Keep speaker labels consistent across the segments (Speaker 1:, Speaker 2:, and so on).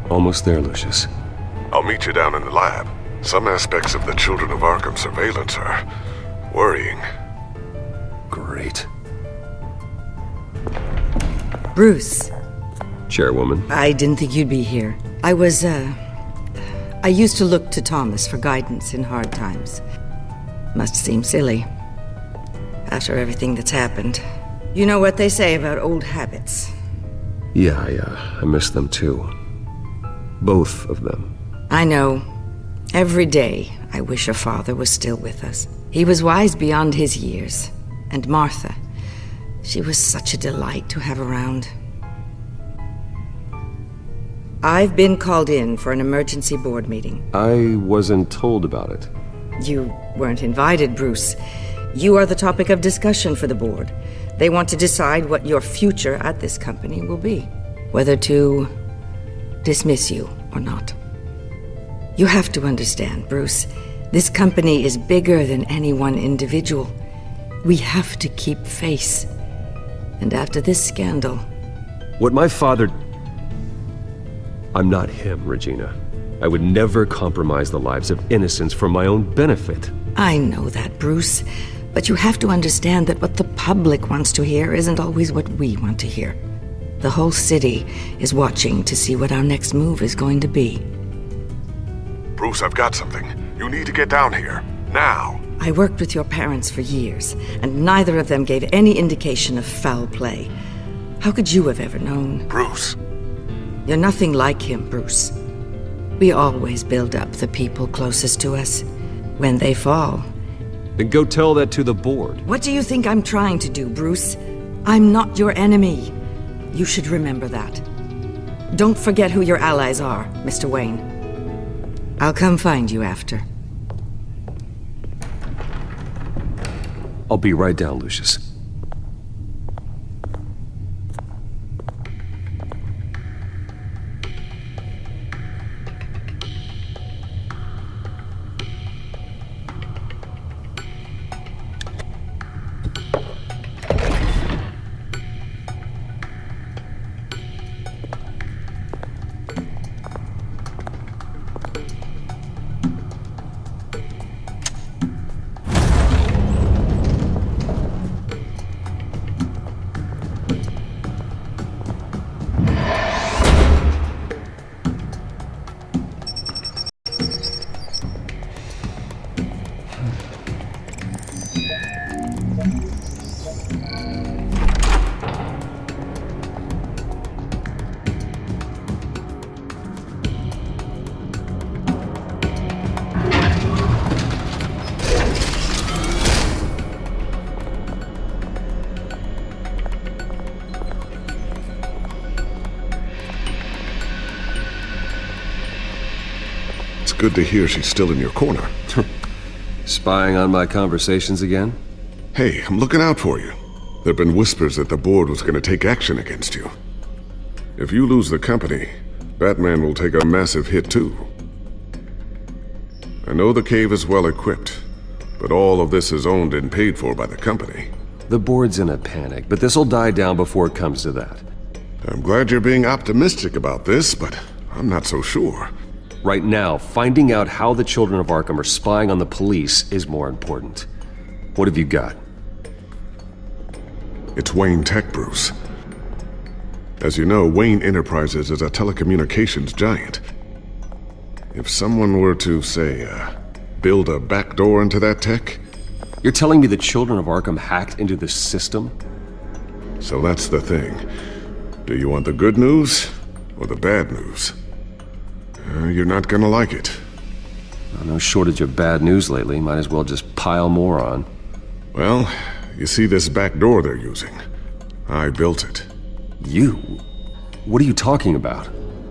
Speaker 1: Almost there, Lucius.
Speaker 2: I'll meet you down in the lab. Some aspects of the Children of Arkham surveillance are worrying.
Speaker 1: Great.
Speaker 3: Bruce.
Speaker 1: Chairwoman.
Speaker 3: I didn't think you'd be here. I used to look to Thomas for guidance in hard times. Must seem silly. After everything that's happened. You know what they say about old habits.
Speaker 1: Yeah, I miss them too. Both of them.
Speaker 3: I know. Every day, I wish a father was still with us. He was wise beyond his years. And Martha, she was such a delight to have around. I've been called in for an emergency board meeting.
Speaker 1: I wasn't told about it.
Speaker 3: You weren't invited, Bruce. You are the topic of discussion for the board. They want to decide what your future at this company will be. Whether to dismiss you or not. You have to understand, Bruce. This company is bigger than any one individual. We have to keep face. And after this scandal...
Speaker 1: What my father... I'm not him, Regina. I would never compromise the lives of innocents for my own benefit.
Speaker 3: I know that, Bruce. But you have to understand that what the public wants to hear isn't always what we want to hear. The whole city is watching to see what our next move is going to be.
Speaker 2: Bruce, I've got something. You need to get down here. Now.
Speaker 3: I worked with your parents for years, and neither of them gave any indication of foul play. How could you have ever known?
Speaker 2: Bruce.
Speaker 3: You're nothing like him, Bruce. We always build up the people closest to us. When they fall...
Speaker 1: Then go tell that to the board.
Speaker 3: What do you think I'm trying to do, Bruce? I'm not your enemy. You should remember that. Don't forget who your allies are, Mr. Wayne. I'll come find you after.
Speaker 1: I'll be right down, Lucius.
Speaker 2: Good to hear she's still in your corner.
Speaker 1: Spying on my conversations again?
Speaker 2: Hey, I'm looking out for you. There've been whispers that the board was going to take action against you. If you lose the company, Batman will take a massive hit too. I know the cave is well equipped, but all of this is owned and paid for by the company.
Speaker 1: The board's in a panic, but this'll die down before it comes to that.
Speaker 2: I'm glad you're being optimistic about this, but I'm not so sure.
Speaker 1: Right now, finding out how the Children of Arkham are spying on the police is more important. What have you got?
Speaker 2: It's Wayne Tech, Bruce. As you know, Wayne Enterprises is a telecommunications giant. If someone were to, say, build a backdoor into that tech...
Speaker 1: You're telling me the Children of Arkham hacked into this system?
Speaker 2: So that's the thing. Do you want the good news or the bad news? You're not gonna like it.
Speaker 1: No shortage of bad news lately. Might as well just pile more on.
Speaker 2: Well, you see this back door they're using? I built it.
Speaker 1: You? What are you talking about?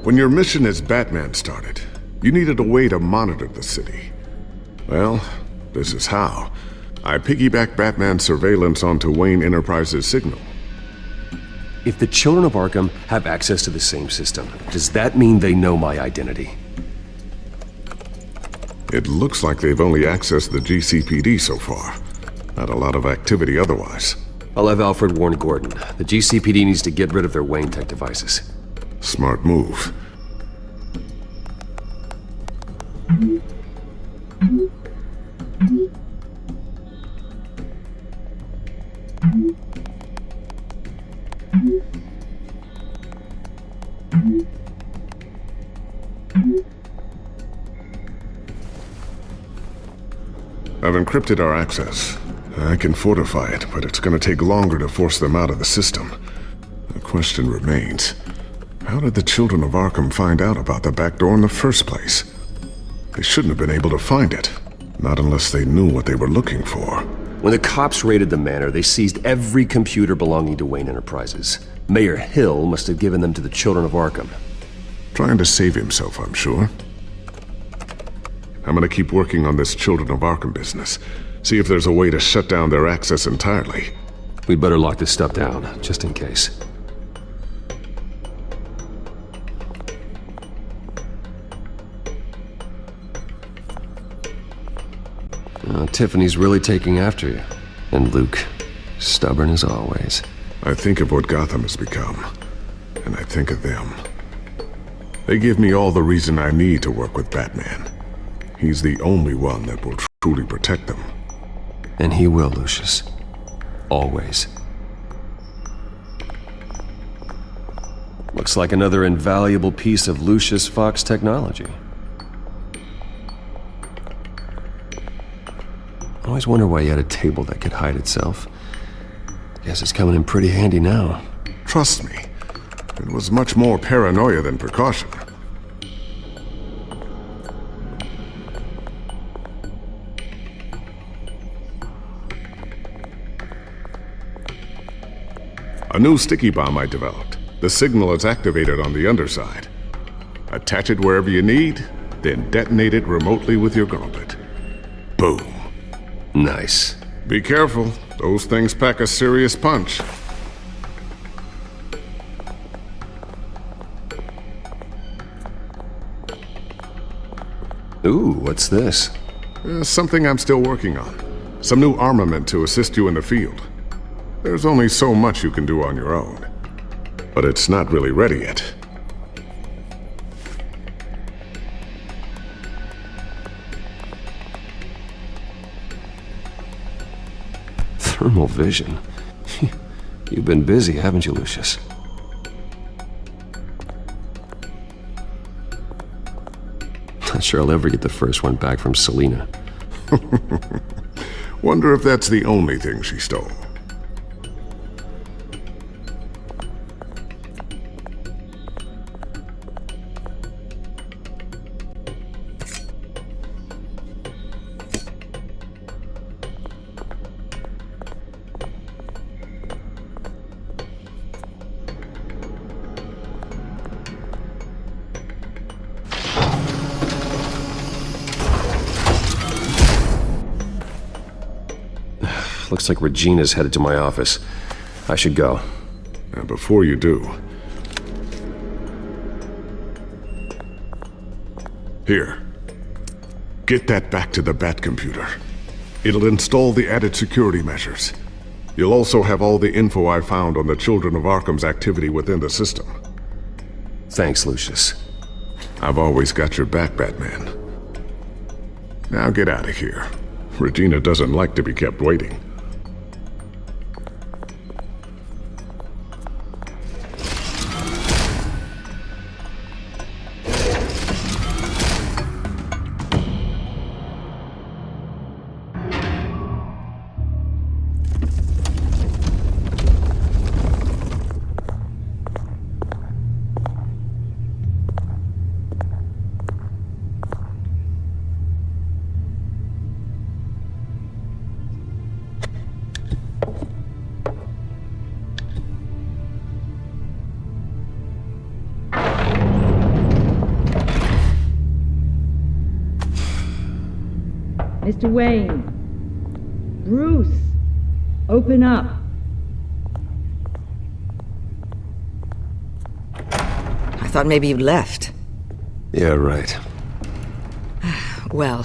Speaker 2: When your mission as Batman started, you needed a way to monitor the city. Well, this is how. I piggybacked Batman's surveillance onto Wayne Enterprises' signal.
Speaker 1: If the Children of Arkham have access to the same system, does that mean they know my identity?
Speaker 2: It looks like they've only accessed the GCPD so far. Not a lot of activity otherwise.
Speaker 1: I'll have Alfred warn Gordon. The GCPD needs to get rid of their Wayne Tech devices.
Speaker 2: Smart move. I've encrypted our access. I can fortify it, but it's going to take longer to force them out of the system. The question remains, how did the children of Arkham find out about the back door in the first place? They shouldn't have been able to find it. Not unless they knew what they were looking for.
Speaker 1: When the cops raided the manor, they seized every computer belonging to Wayne Enterprises. Mayor Hill must have given them to the children of Arkham.
Speaker 2: Trying to save himself, I'm sure. I'm gonna keep working on this Children of Arkham business. See if there's a way to shut down their access entirely.
Speaker 1: We'd better lock this stuff down, just in case. Tiffany's really taking after you. And Luke, stubborn as always.
Speaker 2: I think of what Gotham has become, and I think of them. They give me all the reason I need to work with Batman. He's the only one that will truly protect them.
Speaker 1: And he will, Lucius. Always. Looks like another invaluable piece of Lucius Fox technology. I always wonder why you had a table that could hide itself. Guess it's coming in pretty handy now.
Speaker 2: Trust me, it was much more paranoia than precaution. A new sticky bomb I developed. The signal is activated on the underside. Attach it wherever you need, then detonate it remotely with your gauntlet. Boom.
Speaker 1: Nice.
Speaker 2: Be careful. Those things pack a serious punch.
Speaker 1: Ooh, what's this?
Speaker 2: Something I'm still working on. Some new armament to assist you in the field. There's only so much you can do on your own. But it's not really ready yet.
Speaker 1: Thermal vision. You've been busy, haven't you, Lucius? Not sure I'll ever get the first one back from Selina.
Speaker 2: Wonder if that's the only thing she stole.
Speaker 1: Looks like Regina's headed to my office. I should go.
Speaker 2: Now, before you do... Here. Get that back to the Bat computer. It'll install the added security measures. You'll also have all the info I found on the Children of Arkham's activity within the system.
Speaker 1: Thanks, Lucius.
Speaker 2: I've always got your back, Batman. Now get out of here. Regina doesn't like to be kept waiting.
Speaker 4: Mr. Wayne. Bruce. Open up.
Speaker 3: I thought maybe you'd left.
Speaker 1: Yeah, right.
Speaker 3: Well,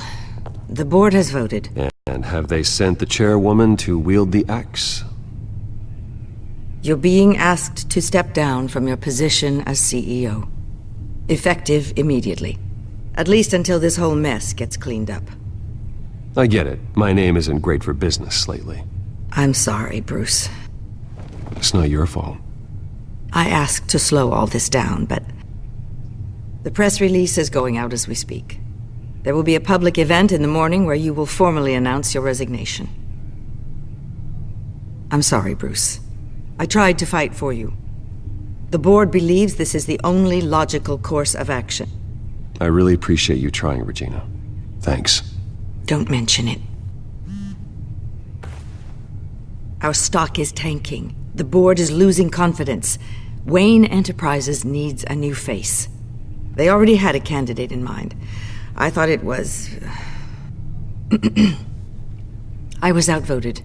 Speaker 3: the board has voted.
Speaker 1: And have they sent the chairwoman to wield the axe?
Speaker 3: You're being asked to step down from your position as CEO. Effective immediately. At least until this whole mess gets cleaned up.
Speaker 1: I get it. My name isn't great for business lately.
Speaker 3: I'm sorry, Bruce.
Speaker 1: It's not your fault.
Speaker 3: I asked to slow all this down, but the press release is going out as we speak. There will be a public event in the morning where you will formally announce your resignation. I'm sorry, Bruce. I tried to fight for you. The board believes this is the only logical course of action.
Speaker 1: I really appreciate you trying, Regina. Thanks.
Speaker 3: Don't mention it. Our stock is tanking. The board is losing confidence. Wayne Enterprises needs a new face. They already had a candidate in mind. I thought it was... I was outvoted.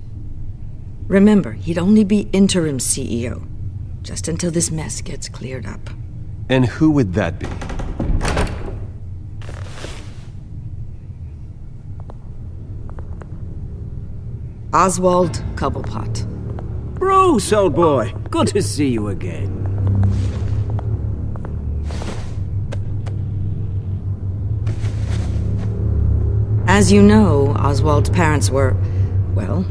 Speaker 3: Remember, he'd only be interim CEO, just until this mess gets cleared up.
Speaker 1: And who would that be?
Speaker 3: Oswald Cobblepot.
Speaker 5: Bruce, old boy. Good to see you again.
Speaker 3: As you know, Oswald's parents were, well,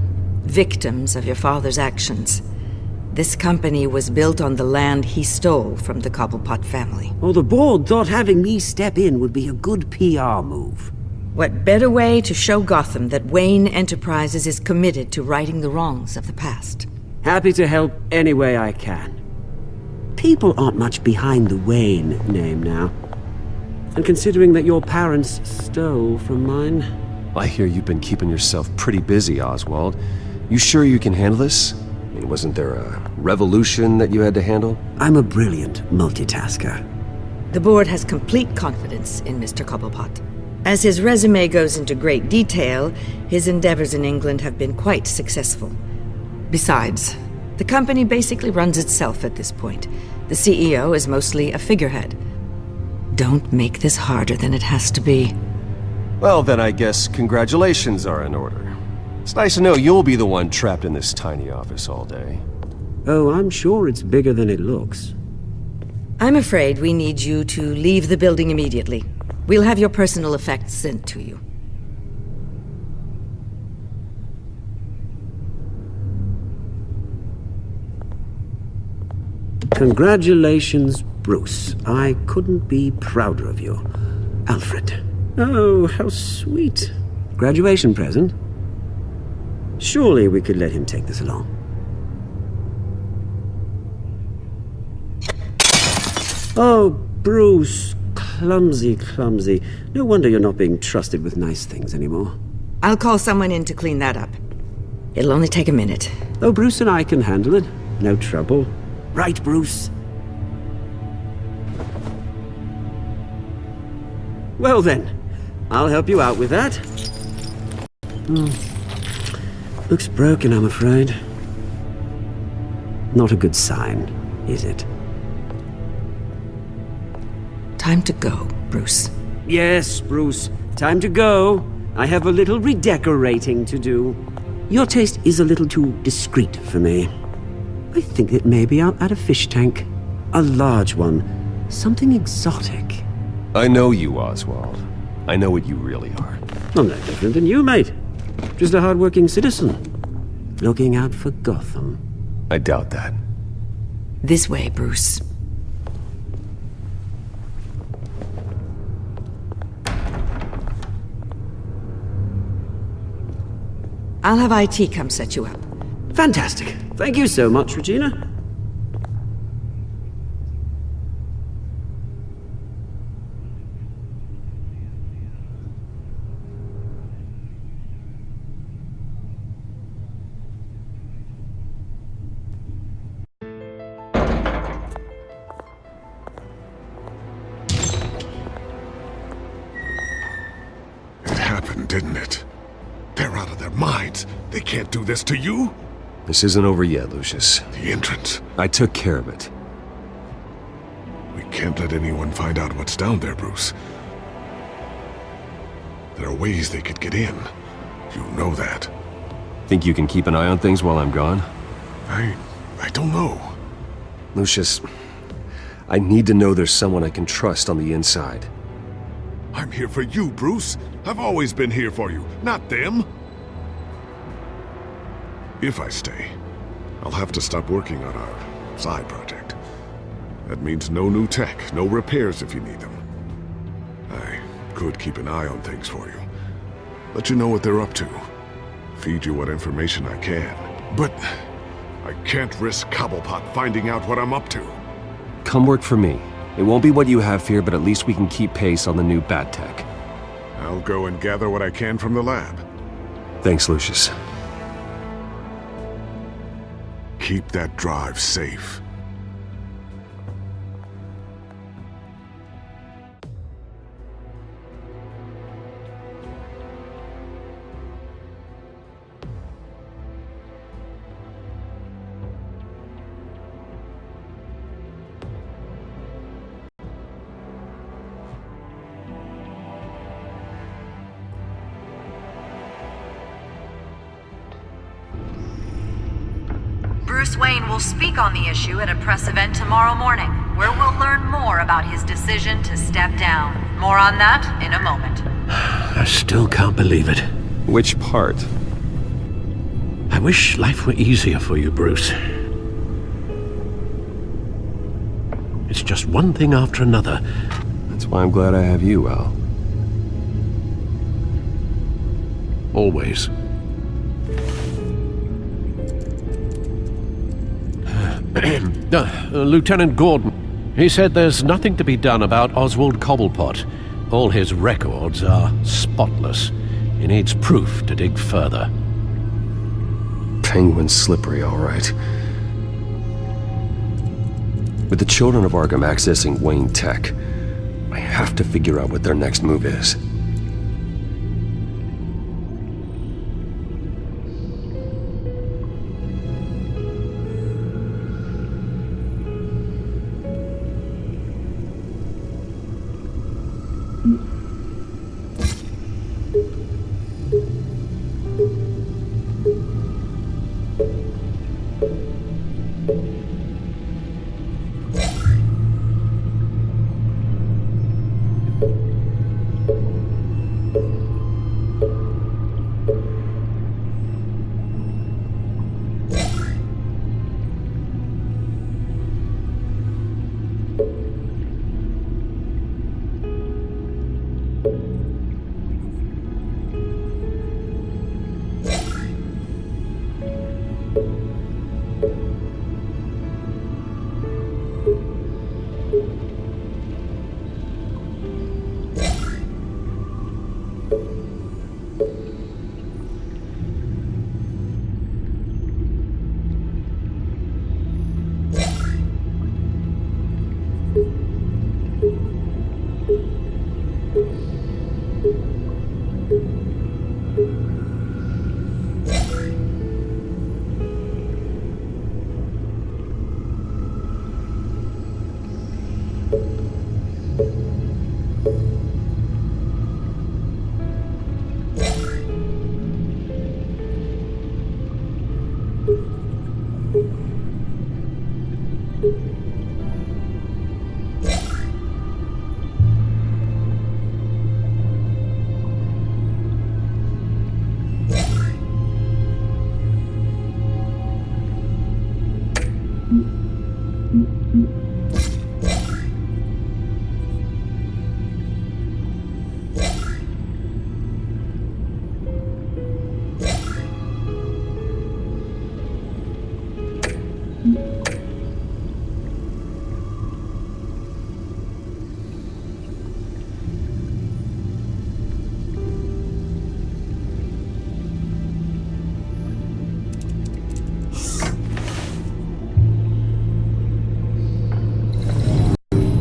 Speaker 3: victims of your father's actions. This company was built on the land he stole from the Cobblepot family.
Speaker 5: Well, the board thought having me step in would be a good PR move.
Speaker 3: What better way to show Gotham that Wayne Enterprises is committed to righting the wrongs of the past?
Speaker 5: Happy to help any way I can. People aren't much behind the Wayne name now. And considering that your parents stole from mine...
Speaker 1: I hear you've been keeping yourself pretty busy, Oswald. You sure you can handle this? I mean, wasn't there a revolution that you had to handle?
Speaker 5: I'm a brilliant multitasker.
Speaker 3: The board has complete confidence in Mr. Cobblepot. As his resume goes into great detail, his endeavors in England have been quite successful. Besides, the company basically runs itself at this point. The CEO is mostly a figurehead. Don't make this harder than it has to be.
Speaker 1: Well, then I guess congratulations are in order. It's nice to know you'll be the one trapped in this tiny office all day.
Speaker 5: Oh, I'm sure it's bigger than it looks.
Speaker 3: I'm afraid we need you to leave the building immediately. We'll have your personal effects sent to you.
Speaker 5: Congratulations, Bruce. I couldn't be prouder of you. Alfred. Oh, how sweet. Graduation present? Surely we could let him take this along. Oh, Bruce. Clumsy, clumsy. No wonder you're not being trusted with nice things anymore.
Speaker 3: I'll call someone in to clean that up. It'll only take a minute.
Speaker 5: Oh, Bruce and I can handle it. No trouble. Right, Bruce? Well then, I'll help you out with that. Looks broken, I'm afraid. Not a good sign, is it?
Speaker 3: Time to go, Bruce.
Speaker 5: Yes, Bruce. Time to go. I have a little redecorating to do. Your taste is a little too discreet for me. I think that maybe I'll add a fish tank. A large one. Something exotic.
Speaker 1: I know you, Oswald. I know what you really are.
Speaker 5: I'm no different than you, mate. Just a hard-working citizen. Looking out for Gotham.
Speaker 1: I doubt that.
Speaker 3: This way, Bruce. I'll have IT come set you up.
Speaker 5: Fantastic. Thank you so much, Regina.
Speaker 2: It happened, didn't it? They're out of their minds. They can't do this to you.
Speaker 1: This isn't over yet, Lucius.
Speaker 2: The entrance.
Speaker 1: I took care of it.
Speaker 2: We can't let anyone find out what's down there, Bruce. There are ways they could get in. You know that.
Speaker 1: Think you can keep an eye on things while I'm gone?
Speaker 2: I don't know.
Speaker 1: Lucius, I need to know there's someone I can trust on the inside.
Speaker 2: I'm here for you, Bruce. I've always been here for you, not them. If I stay, I'll have to stop working on our side project. That means no new tech, no repairs if you need them. I could keep an eye on things for you. Let you know what they're up to. Feed you what information I can. But I can't risk Cobblepot finding out what I'm up to.
Speaker 1: Come work for me. It won't be what you have here, but at least we can keep pace on the new bat tech.
Speaker 2: I'll go and gather what I can from the lab.
Speaker 1: Thanks, Lucius.
Speaker 2: Keep that drive safe.
Speaker 6: Bruce Wayne will speak on the issue at a press event tomorrow morning, where we'll learn more about his decision to step down. More on that in a moment.
Speaker 7: I still can't believe it.
Speaker 1: Which part?
Speaker 7: I wish life were easier for you, Bruce. It's just one thing after another.
Speaker 1: That's why I'm glad I have you, Al.
Speaker 7: Always. Lieutenant Gordon. He said there's nothing to be done about Oswald Cobblepot. All his records are spotless. He needs proof to dig further.
Speaker 1: Penguin's slippery, all right. With the children of Arkham accessing Wayne Tech, I have to figure out what their next move is.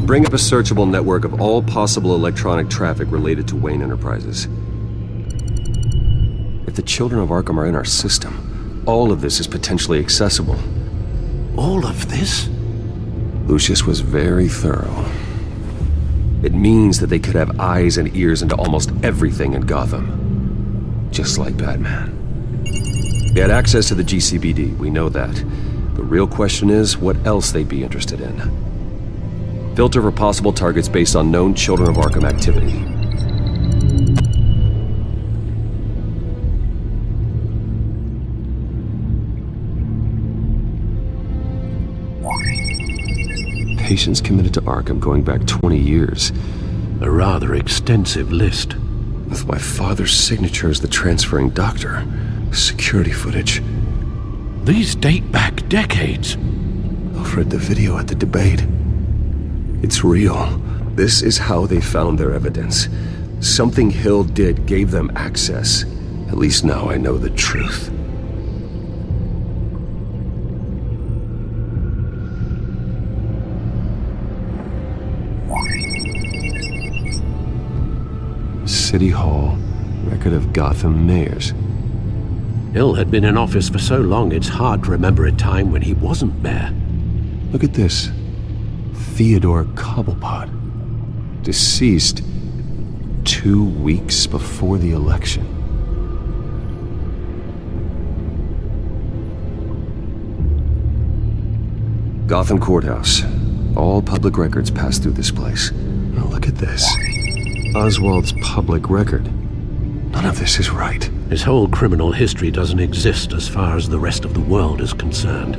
Speaker 1: Bring up a searchable network of all possible electronic traffic related to Wayne Enterprises. If the children of Arkham are in our system, all of this is potentially accessible.
Speaker 7: All of this?
Speaker 1: Lucius was very thorough. It means that they could have eyes and ears into almost everything in Gotham. Just like Batman. They had access to the GCPD, we know that. The real question is what else they'd be interested in. Filter for possible targets based on known Children of Arkham activity. Patients committed to Arkham going back 20 years.
Speaker 7: A rather extensive list.
Speaker 1: With my father's signature as the transferring doctor. Security footage.
Speaker 7: These date back decades.
Speaker 1: I've read the video at the debate. It's real. This is how they found their evidence. Something Hill did gave them access. At least now I know the truth. City Hall, record of Gotham mayors.
Speaker 7: Hill had been in office for so long it's hard to remember a time when he wasn't mayor.
Speaker 1: Look at this. Theodore Cobblepot. Deceased 2 weeks before the election. Gotham Courthouse. All public records pass through this place. Now look at this. Oswald's public record. None of this is right.
Speaker 7: His whole criminal history doesn't exist as far as the rest of the world is concerned.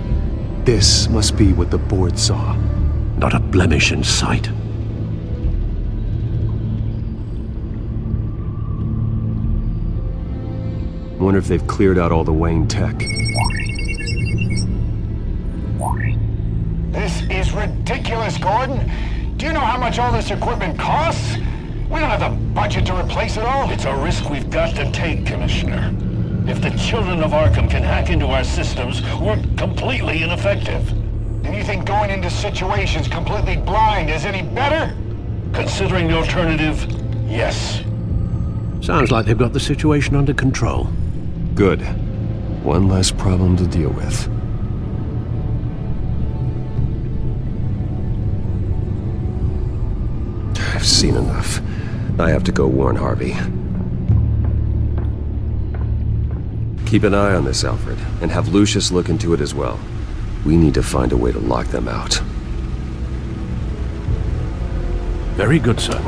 Speaker 1: This must be what the board saw.
Speaker 7: Not a blemish in sight.
Speaker 1: I wonder if they've cleared out all the Wayne tech.
Speaker 8: This is ridiculous, Gordon. Do you know how much all this equipment costs? We don't have the budget to replace it all.
Speaker 9: It's a risk we've got to take, Commissioner. If the children of Arkham can hack into our systems, we're completely ineffective.
Speaker 8: And you think going into situations completely blind is any better?
Speaker 9: Considering the alternative, yes.
Speaker 7: Sounds like they've got the situation under control.
Speaker 1: Good. One less problem to deal with. I've seen enough. I have to go warn Harvey. Keep an eye on this, Alfred, and have Lucius look into it as well. We need to find a way to lock them out.
Speaker 7: Very good, sir.